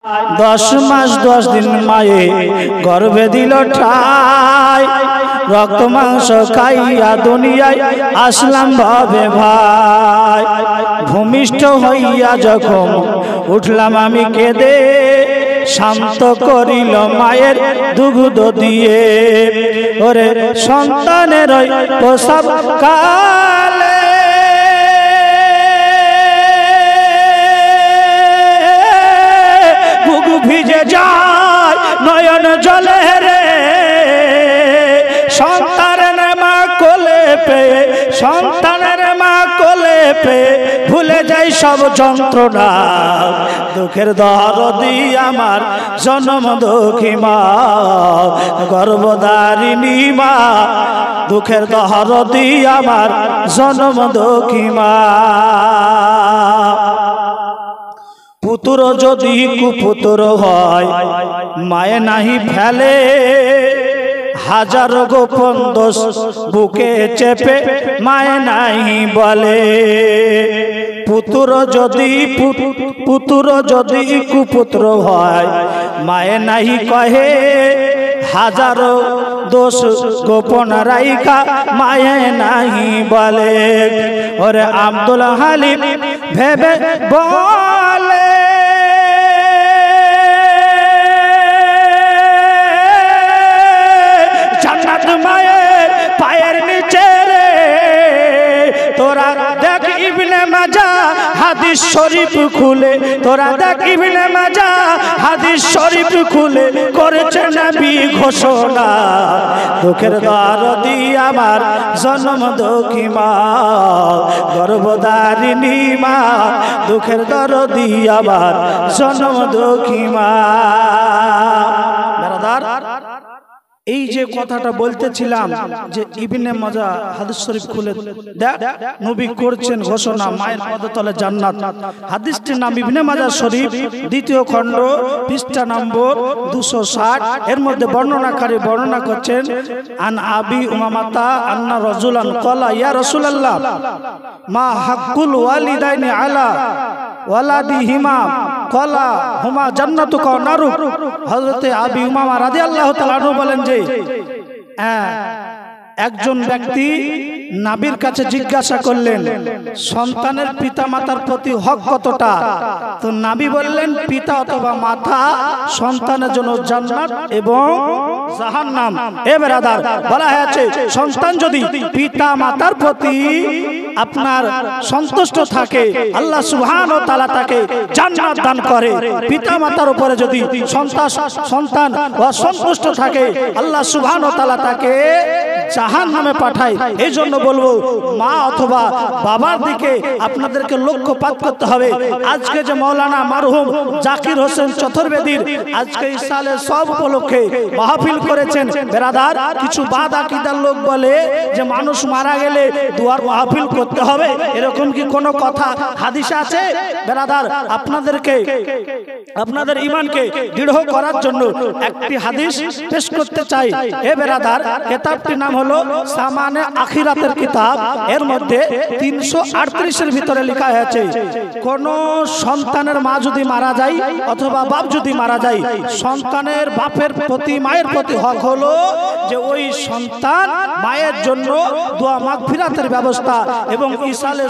10 মাস 10 দিন মায়ে গর্ভে দিল ঠাই, রক্ত মাংস খাইয়া দুনিয়ায় আসলাম ভাবে ভাই। ভূমিষ্ঠ হইয়া যখন উঠলাম আমি কেঁদে, শান্ত করিল মায়ের দুগ্ধ দিয়ে। ওরে সন্তানের প্রসব কালে বুক ভিজে যায় নয়ন জলে রে, সন্তানের মা কোলে পেয়ে, সন্তানের মা কোলে পেয়ে ভুলে যাই সব যন্ত্রণা। দুঃখের দরদি আমার জনম দুঃখী মা, গর্ভধারিণী মা। দুঃখের দরদি আমার জনম দুঃখী মা। পুত্র যদি কুপুত্র হয় মায়ে নাহি ফেলে, হাজার গোপন দোষ বুকে চেপে মায়ে নাহি বলে। পুত্র যদি কুপুত্র হয় মায়ে নাহি কহে, হাজারো দোষ গোপন রাইখা মায়ে নাহি বলে। ওরে আব্দুল হালিম ভেবে বলে, জান্নাত মায়ের পায়ের নিচে রে। তোরা দেখ ইবনে মাজাহ হাদিস শরীফ খুলে, তোরা দেখ ইবনে মাজাহ হাদিস শরীফ খুলে করেছে নবী ঘোষণা। দুঃখের দরদি আমার জনম দুঃখী মা, গর্ভধারিণী মা। দুঃখের দরদি আমার জনম দুঃখী মা। এই যে কথাটা বলতেছিলাম যে ইবনে মাজাহ হাদিস শরীফ খুলে দেখ নবী করছেন ঘোষণা, মায়ের পদতলে জান্নাত। হাদিসটির নাম ইবনে মাজাহ শরীফ, দ্বিতীয় খণ্ড, পৃষ্ঠা নম্বর 260। এর মধ্যে বর্ণনাকারী বর্ণনা করছেন, আন আবি উমামাতা আন্না রাজুলান ক্বালা ইয়া রাসূলুল্লাহ মা হাক্কুল ওয়ালিদাইনি আলা ওয়ালাদিহিমা ক্বালা হুমা জান্নাতুকা ওয়া নারুক। হযরতে আবি উমামা রাদিয়াল্লাহু তাআলা আনহু বলেন যে একজন ব্যক্তি নবীর কাছে জিজ্ঞাসা করলেন সন্তানের পিতা মাতার প্রতি হক কতটা। তো নবী বললেন পিতা অথবা মাতা সন্তানের জন্য জান্নাত এবং জাহান্নাম। এ ব্রাদার, বলা হয়েছে সন্তান যদি পিতা মাতার প্রতি আপনার সন্তুষ্ট থাকে আল্লাহ সুবহানাহু ওয়া তাআলা তাকে জান্নাত দান করে। পিতা মাতার উপরে যদি সন্তান অসন্তুষ্ট থাকে আল্লাহ সুবহানাহু ওয়া তাআলা তাকে জাহান্নামে পাঠায়। এই জন্য বলবো মা অথবা বাবার দিকে আপনাদেরকে লক্ষ্যপাত করতে হবে। আজকে যে মাওলানা মারহুম জাকির হোসেন চতুর্বেদীর আজকে ইসালের সব উপলক্ষে মাহফিল করেছেন। বেরাদার, কিছু বাদ আকীদার লোক বলে যে মানুষ মারা গেলে দুয়ার মাহফিল করতে হবে, এরকম কি কোনো কথা হাদিসে আছে? বেরাদার, আপনাদেরকে আপনাদের ঈমানকে দৃঢ় করার জন্য একটি হাদিস পেশ করতে চাই। এ বেরাদার, কিতাবটির নাম হলো সামানে আখিরাতের কিতাব। এর মধ্যে 338 এর ভিতরে লেখা হয়েছে কোন সন্তানের মা যদি মারা যায় অথবা বাপ যদি মারা যায়, সন্তানের বাপের প্রতি মায়ের প্রতি হক হলো যে ওই সন্তান মায়ের জন্য দোয়া মাগফিরাতের ব্যবস্থা এবং ইসালে